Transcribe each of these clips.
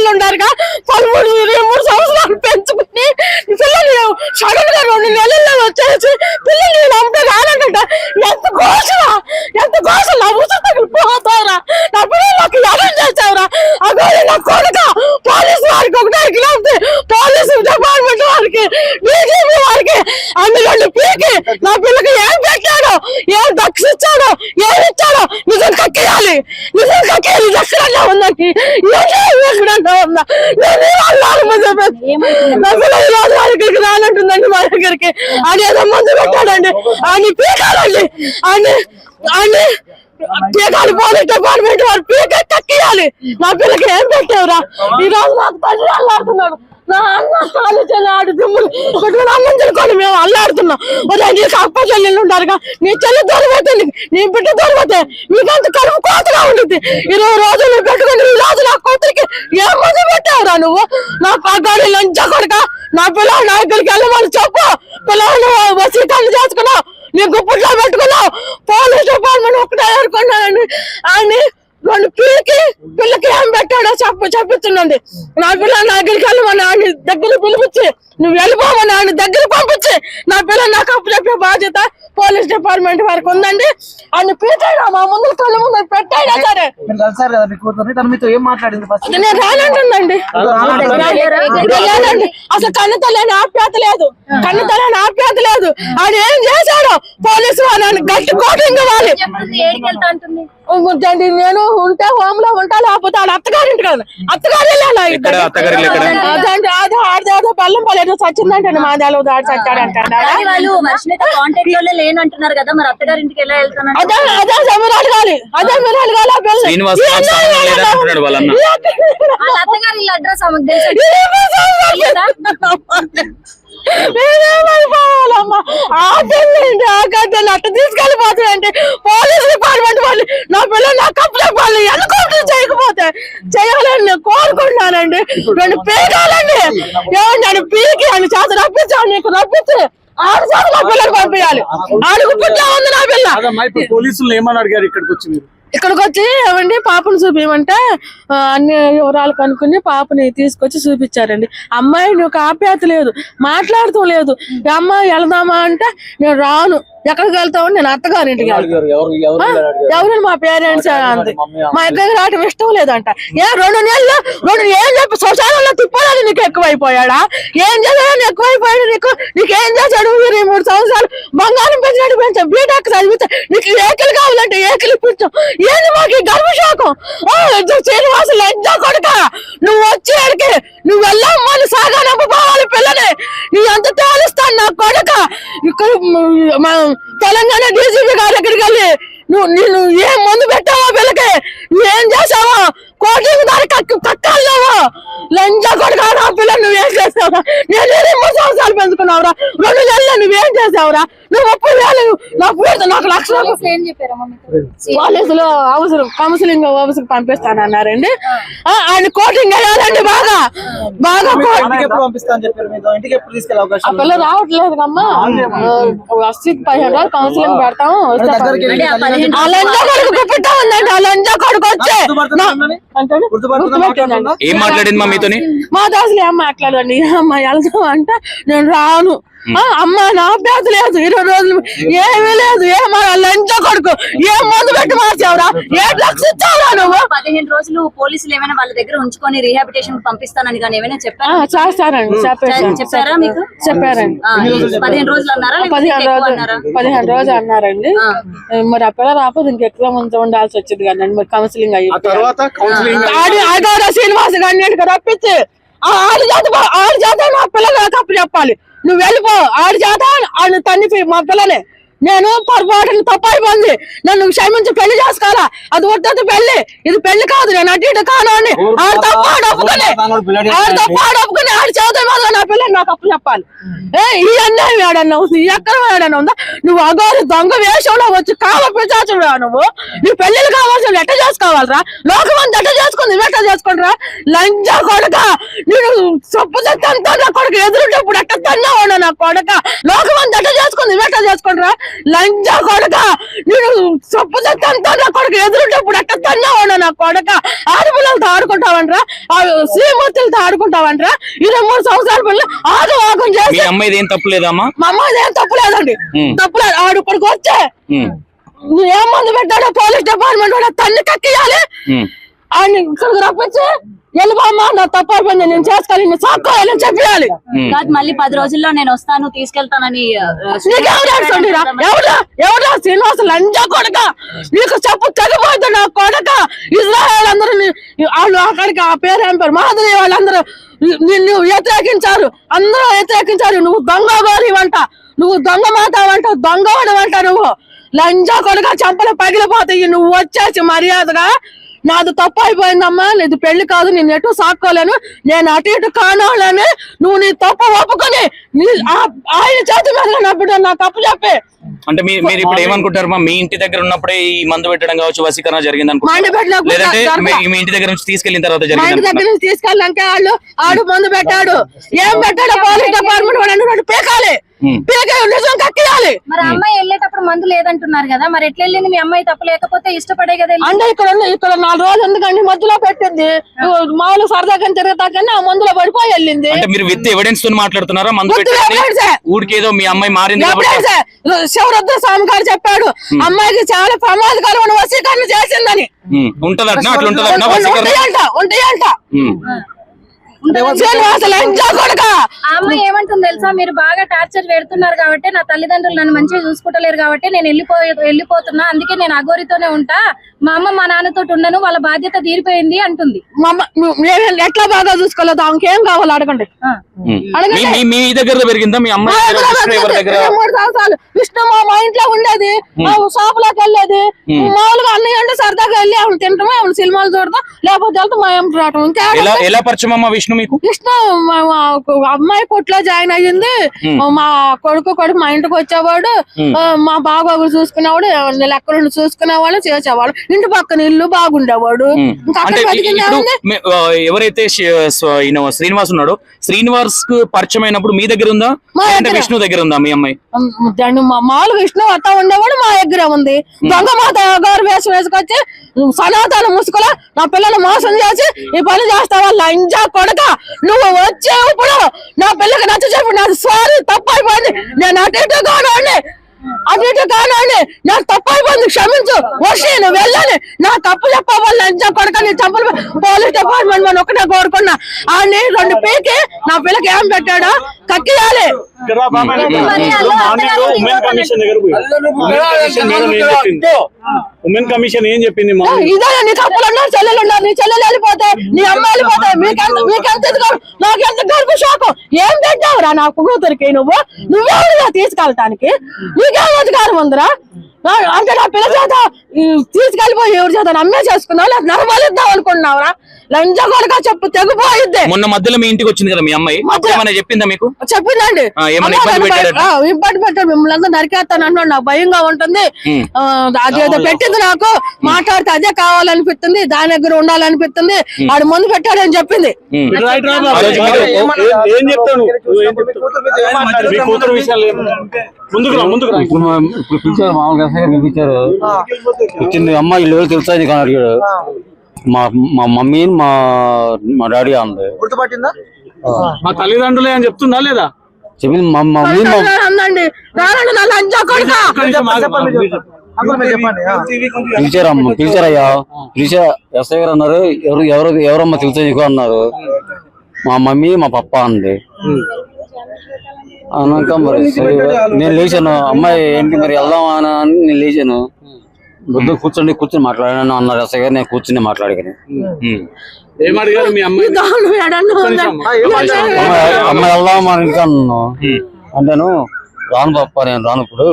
నెలలు ఉండారుగా 13 సంవత్సరాలు పెంచుకుని పిల్లలు సడన్ గా 2 నెలల్లో వచ్చేసి పిల్లలు నమ్మితే రానంట. ఎంత ఘోష నా ఉసు తగిలిపోతావురా, నా పిల్లలకి ఎలా చేసావురా? అదే నా కొడుక పోలీసు వారికి ఒకటే కిలోమితే పోలీసు డిపార్ట్మెంట్ వారికి డీజీపీ వారికి అందులో పీకి నా పిల్లకి ఏం పెట్టాడో, ఏం దక్షించాడో, ఏమి ఇచ్చాడో నిజం కక్కేయాలి. ఎక్కడన్నా ఉందండి, ఎక్కడన్నా ఉందా? నా పిల్లలు రోజు వారికి రానంటుందండి మా దగ్గరికి. ఆయన ఏదో మందు పెట్టాడండి, ఆయన పీకాలండి, ఆయన పీకాలి. పోలీస్ డిపార్ట్మెంట్ వారు పీక కక్కేయాలి. నా పిల్లకి ఏం పెట్టావురా? ఈ రోజు నాకు తల్లి అల్లాడుతున్నాడు. నా అన్న కాలేజీలో ఆడు దిమ్ములు ఒకటి అన్నం తినుకొని మేము అల్లాడుతున్నాం. నీకు అప్ప చెల్లెళ్ళు ఉంటారుగా, నీ చెల్లి దొరికితే నీ బిడ్డ దొరికితే మీకంత కడుపు కోతగా ఉంటుంది. 20 రోజులు పెట్టుకుని ఈ రోజు నా కూతురికి ఏం మంది పెట్టావురా నువ్వు? నా పగ్గాడి లంచ కొడుక, నా పిల్లలు నా దగ్గరికి వెళ్ళమని చెప్పు. పిల్లలు వసీతాలు చేసుకున్నావు, నీ గుప్పట్లో పెట్టుకున్నావు. పోలీస్ డిపార్ట్మెంట్ ఒకటే ఏరుకున్నానండి. ఆయన 2 పీకి పిల్లకి ఏం పెట్టాడో చెప్పించుండండి. నా పిల్ల నా దగ్గరికి వెళ్ళమని ఆయన దగ్గర పిలిపించి, నువ్వు వెళ్ళిపోమని ఆయన దగ్గర పంపించి నా పిల్ల నాకు అప్పు చెప్పే బాధ్యత పోలీస్ డిపార్ట్మెంట్ వరకు ఉందండి. ఆయన పీకాడా మా ముందు కళ్ళ ముందు పెట్టాడా సరే నేను రానంటుందండి. అసలు కన్నుతలేని ఆప్యాత లేదు, ఆయన ఏం చేశాడో పోలీసు వాళ్ళని గట్టి కోటింగ్ ఇవ్వాలి. నేను ఉంటే హోమ్ లో ఉంటా, లేకపోతే ఆడ అత్తగారింటి కదా, అత్తగారి ఆడదేదో బెల్లం పలేదు చచ్చిందంటే మా దాలో దాడి చచ్చాడంటే లేనంటున్నారు కదా, మరి అత్తగారింటికి ఎలా వెళ్తాను? అదే మీరు అడగాలి, మీరు అడగాలి. అత్తగారి అడ్రస్ అట్ట తీసుకెళ్ళిపోతాయండి పోలీస్ డిపార్ట్మెంట్ వాళ్ళు. నా పిల్లలు నా కప్పులే వాళ్ళు ఎన్నుకోవడం చేయకపోతే చేయాలని నేను కోరుకుంటున్నానండి. 2 పీకాలండి, ఏమండి పీకి అని చేత రప్పించాలి, నీకు రప్పించి 6 సార్లు నా పిల్లలు పంపించాలి. అడుగు పుట్టా ఉంది నా పిల్ల. పోలీసులు ఏమని అడిగారు ఇక్కడికి వచ్చి? ఇక్కడికి వచ్చి ఏమండి పాపను చూపించమంటే అన్ని వివరాలు కనుక్కుని పాపని తీసుకొచ్చి చూపించారండి. అమ్మాయి నువ్వు ఆప్యాయత లేదు, మాట్లాడుతూ లేదు. అమ్మాయి వెళదామా అంటే నేను రాను. ఎక్కడికి వెళ్తావు? నేను అత్తగారింటికి వెళ్తాను. ఎవరు? మా పేరెంట్స్ అంది. మా ఇద్దరికి రావటం ఇష్టం లేదంట. 2 నెలలు ఏం చెప్పి శ్మశానంలో తిప్పాలని నీకు ఎక్కువైపోయాడా? ఏం చేశాడని ఎక్కువైపోయాడు నీకేం చేశాడు? 3 సంవత్సరాలు బంగారం పెంచినట్టు పెంచాం, బీటెక్ చదివించాం, నీకు ఏకిలు కావాలంటే ఏకిలు ఇప్పించాం. ఏంది మాకు గర్భశాఖం? శ్రీనివాస లజ్జ కొడుక, నువ్వు వచ్చేడికి నువ్వు వెళ్ళమ్మని సాగానమ్మ పోవాలి పిల్లని. నీ అంత తేలుస్తాను నా కొడుక. ఇక్కడ తెలంగాణ డీజీపీ గారి దగ్గరికి వెళ్ళి నువ్వు ఏం మందు పెట్టావా పిల్లకి? నువ్వేం చేసావా? కోటింగ్ దారి కక్కాలేవా? లంచా కొడుక నా పిల్ల నువ్వేం చేసావురా? నేను 3 సంవత్సరాలు పెంచుకున్నావురా, 2 నెలలు నువ్వేం చేసావురా? నువ్వు 30,000 నాకు లక్షలు కాలేజీలో అవసరం కౌన్సిలింగ్ అవసరం పంపిస్తానన్నారండి. ఆయన కోటింగ్ వేయాలండి బాగా. ఆ పిల్ల రావట్లేదు అమ్మా. 15 రోజులు కౌన్సిలింగ్ పెడతాము. ఆ లంచా కొడుకు గుప్పిట్టా ఉందండి. ఆ లంచా కొడుకు వచ్చే ఏం మాట్లాడింది మా మీతో? మా దాసులు ఏం మాట్లాడండి. అమ్మ వెళ్తాం అంట నేను రాను. అమ్మ నా అభ్యాస లేదు, 20 రోజులు ఏమీ లేదు. ఏమో లంచ కొడుకు ఏం మందు పెట్టి మార్చావురా? ఏ డ్రగ్స్ ఇచ్చావురా నువ్వు? 15 రోజులు పోలీసులు ఏమైనా వాళ్ళ దగ్గర ఉంచుకొని రీహాబిలిటేషన్ పంపిస్తానని కానీ ఏమైనా చెప్పారా? చేస్తారండి, చెప్పారా మీకు? చెప్పారండి. 15 రోజులు అన్నారా? 15 రోజులు అన్నారండి. మరి అక్కడ రాకపోతే ఇంకెక్కువ ముందు ఉండాల్సి వచ్చింది కదండి. మరి కౌన్సిలింగ్ అయ్యి శ్రీనివాస గారిని రప్పించి ఆడి చేత నా పిల్లలు అప్పు చెప్పాలి. నువ్వు వెళ్ళిపో, ఆడి చేత ఆయన తన్ని మా పిల్లనే. నేను పొరపాటున తప్పైపోయింది, నన్ను క్షమించి పెళ్లి చేసుకోవాలా? అది వద్దది పెళ్లి, ఇది పెళ్లి కాదు. నేను అటు ఇటు కాను అని ఆడు తప్ప ఒప్పుకొని ఆడి చేత నా పిల్లలు నాకు అప్పు చెప్పాలి. ఈ అన్యాయం ఏడన్నా ఉంది? ఈ ఎక్కడ ఏడన్నా ఉందా? నువ్వు అగోరు దొంగ వేషంలో వచ్చి కావ పిచాచుడు నువ్వు. నీ పెళ్లిళ్ళు కావాల్సిన ఎట్ట చేసుకోవాలరా? లోకమంతా ఎట్ట చేసుకుంది ఎట్ట చేసుకుంటారా? లంచా కొడుక, నేను సొప్పు కొడుకు ఎదురుంటప్పుడు ఎట్ట తన్నావాడు నా కొడక. లోకం అంతా ఎట్లా చేసుకుంది, ఎట్లా చేసుకుంటారా లంచా కొడక. నేను చప్పు చెత్తంతా నా కొడుకు ఎదురుంటప్పుడు ఎట్లా తన్నావాడు నా కొడక. ఆడపిల్లలతో ఆడుకుంటావంటరా, శ్రీమూర్తులతో ఆడుకుంటావంటరా. 23 సంవత్సరాల పిల్లలు ఆగం చేసి అమ్మాయి ఏం తప్పులేదమ్మా? మా అమ్మాయి ఏం తప్పులేదండి, తప్పులేదు. ఆడు ఇక్కడికి వచ్చే ఏం మందు పెట్టాడో పోలీస్ డిపార్ట్మెంట్ కూడా తన్ని కక్కియాలి. ఆయన ఇక్కడికి రప్పించి వెళ్ళిపోమ్మా నా తప్పు అయిపోయింది, నేను చేసుకోవాలి, నేను సాక్కోవాలని చెప్పాలి. కాదు మళ్ళీ 10 రోజుల్లో నేను వస్తాను తీసుకెళ్తానని ఎవరా శ్రీనివాస లంజా కొడక. నీకు చెప్పు తెగిపోద్దు నా కొడక. ఇజ్రాయల్ అందరూ వాళ్ళు అక్కడికి ఆ పేరు ఏం పేరు మాధవి వాళ్ళందరూ నిన్ను వ్యతిరేకించారు, అందరూ వ్యతిరేకించారు. నువ్వు దొంగ గోరివంట, నువ్వు దొంగ మాతావంట, దొంగవాడవంట. నువ్వు లంజా కొడక, చెంపలు పగిలిపోతాయి. నువ్వు వచ్చేసి మర్యాదగా నాది తప్పు అయిపోయిందమ్మా, ఇది పెళ్లి కాదు, నేను ఎటు సాక్కోలేను, నేను అటు ఇటు కానోళ్ళని నువ్వు నీ తప్పు ఒప్పుకొని ఆయన చేతి మీద నా బిడ్డ నా తప్పు చెప్పి. అంటే మీరు ఇప్పుడు ఏమనుకుంటారు? మీ ఇంటి దగ్గర ఉన్నప్పుడే ఈ మందు పెట్టడం కావచ్చు, వశీకరణ జరిగింది అనుకుంటున్నారు, లేదంటే మీ ఇంటి దగ్గర నుంచి తీసుకెళ్లిన తర్వాత మా ఇంటి దగ్గర నుంచి తీసుకెళ్ళాక ఆడు మందు పెట్టాడు, ఏం పెట్టాడు పోలీస్ డిపార్ట్మెంట్ వాడు పేకాలి, నిజం కక్కియాలి. మరి అమ్మాయి వెళ్ళేటప్పుడు మందు లేదంటున్నారు కదా, మరి ఎట్లా వెళ్ళింది? మీ అమ్మాయి తప్పు లేకపోతే ఇష్టపడే కదా. అంటే ఇక్కడ 4 రోజులు ఎందుకండి మధ్యలో పెట్టింది, మామూలు సరదాగా తిరగతాకని ఆ మందులో పడిపోయి వెళ్ళింది. అంటే మీరు విత్ ఎవిడెన్స్ తో మాట్లాడుతున్నారా? మందు ఊరికేదో మీ అమ్మాయి మారింది శివరుద్ర స్వామి గారు చెప్పాడు అమ్మాయికి చాలా ప్రమాదకరమైన వశీకరణ చేసిందని. ఉంటదట, అట్లా ఉంటదట, ఉంటాయంట. ఆ అమ్మాయి ఏమంటుంది తెలుసా, మీరు బాగా టార్చర్ పెడుతున్నారు కాబట్టి, నా తల్లిదండ్రులు నన్ను మంచిగా చూసుకుంటలేరు కాబట్టి నేను వెళ్ళిపోతున్నా, అందుకే నేను అఘోరితోనే ఉంటా, మా అమ్మ మా నాన్నతో ఉండను, వాళ్ళ బాధ్యత తీరిపోయింది అంటుంది. ఎట్లా బాగా చూసుకోలేదు, ఆమెకేం కావాలి అడగండి. మీ దగ్గర పెరిగిందా మీ అమ్మాయి? 3 సంవత్సరాలు విష్ణు మా ఇంట్లో ఉండేది, షాప్ లోకి వెళ్ళేది, మామూలుగా అన్నయ్య అంటే సరదాగా వెళ్ళి ఆమె తింటాము, ఆమె సినిమాలు చూడతాం, లేకపోతే వెళ్తాం మా అమ్మ రావటం. ఇంకా ఎలా పరిచయం అమ్మా విష్ణు మీకు? విష్ణు అమ్మాయి కొట్లో జాయిన్ అయ్యింది, మా కొడుకు మా ఇంటికి వచ్చేవాడు, మా బాగోగులు చూసుకునేవాడు, లెక్కలు చూసుకునేవాళ్ళు, చేసేవాడు, ఇంటి పక్కన ఇల్లు బాగుండేవాడు. ఎవరైతే శ్రీనివాస్ ఉన్నాడో, శ్రీనివాస్ కు పరిచయం అయినప్పుడు మీ దగ్గర ఉందా, విష్ణు దగ్గర ఉందా మీ అమ్మాయి? మామూలు విష్ణు వస్తా ఉండేవాడు, మా దగ్గర ఉంది. దొంగ మాత గారు వేసి వేసుకొచ్చి సనాతన ముసుగులో నా పిల్లలు మోసం చేసి ఈ పని చేస్తావా లంజా కొడక. నువ్వు వచ్చే ఇప్పుడు నా పిల్లకి నచ్చ చెప్పి నాది సారీ తప్పు అయిపోయింది, నేను అటు ఇటు కానండి నాకు తప్పు అయిపోయింది, క్షమించు వచ్చి నువ్వు వెళ్ళని నా తప్పు చెప్పవాలి లంజా కొడక. నీ తప్పులు పోలీస్ డిపార్ట్మెంట్ మనం ఒకటే కోరుకున్నా, ఆ 2 పీకి నా పిల్లకి ఏం పెట్టాడో కక్కియాలి. ఉమెన్ కమిషన్ ఏం చెప్పింది? ఇదే నీ తప్పులు ఉన్నారు, చెల్లెలు ఉన్నారు, నీ చెల్లెలు వెళ్ళిపోతే నీ అమ్మ వెళ్ళిపోతే మీకెంత నాకెంత గర్భ షాకు. ఏం పెట్టావురా నా కూతురికి? నువ్వెవరుగా తీసుకెళ్ళటానికి? నీకేం అధికారం ఉందిరా? అంటే నా పిల్ల చేత తీసుకెళ్ళిపోయి ఎవరి చేత నమ్మే చేసుకున్నావు, లేదా నరమలిద్దాం అనుకుంటున్నావురా? లంజా కొడక చెప్పు తెగిపోయిద్ది. మొన్న మధ్యలో మీ ఇంటికి వచ్చింది కదా మీ అమ్మాయి, చెప్పిందా మీకు? చెప్పిందండి, ఇబ్బంది పెట్టాడు, మిమ్మల్ని అంతా నరికేస్తాను అన్నాడు. నాకు భయంగా ఉంటుంది, అదేదో పెట్టింది, నాకు మాట్లాడితే అదే కావాలనిపిస్తుంది, దాని దగ్గర ఉండాలనిపిస్తుంది, ఆడు ముందు పెట్టాడని చెప్పింది. ఏం చెప్తాను పిలిచారు, మామూలుగా పిలిచారు, వచ్చింది అమ్మ ఇల్లు తెలుసా నీకు అని అడిగాడు. మా మమ్మీ మా డాడీ అంది. గుర్తుపట్టిందా? మా తల్లిదండ్రులే అని చెప్తుందా లేదా? చెప్పింది మా మమ్మీ. పిలిచారయ్యా, ఎస్ఐ గారు అన్నారు, ఎవరమ్మా తెలుసా నీకు అన్నారు. మా మమ్మీ మా పప్ప అంది. అన్నాక మరి నేను లేచాను, అమ్మాయి ఏంటి మరి వెళ్దామా అని నేను లేచాను. బుద్ధ కూర్చొని మాట్లాడాను అన్నారు ఎస్ఐ గారు. నేను కూర్చుని మాట్లాడాను. ఏమడిగారు మీ అమ్మాయి? అమ్మాయి వెళ్దామా అని అన్నాను. అంటేను రాను పప్ప, నేను రాను ఇప్పుడు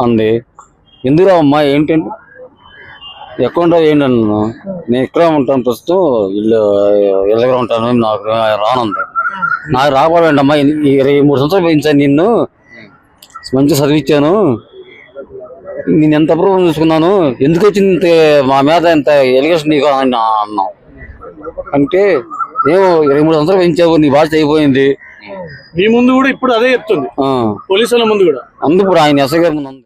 అంది. ఎందుకు రావమ్మా, ఏంటంటే ఎక్కడ ఉంటావు ఏంటి అన్నాను. నేను ఇక్కడ ఉంటాను, ప్రస్తుతం ఇల్లు దగ్గర ఉంటాను, నాకు రానుంది. నాకు రాకపోవడం అమ్మా, 23 సంవత్సరాలు పెంచాను నిన్ను, మంచిగా చదివించాను, నేను ఎంత అప్రూవం చూసుకున్నాను, ఎందుకు వచ్చింది మా మీద ఎంత ఎలిగేషన్ నీకు అన్నాం. అంటే ఏమో 23 సంవత్సరాలు పెంచావు, నీ బాధ్యత అయిపోయింది, మీ ముందు కూడా ఇప్పుడు అదే చెప్తుంది, ఆ. పోలీసుల ముందు కూడా. అందుకు ఇప్పుడు ఆయన ఎస్ఐ గారి ముందు ఉంది.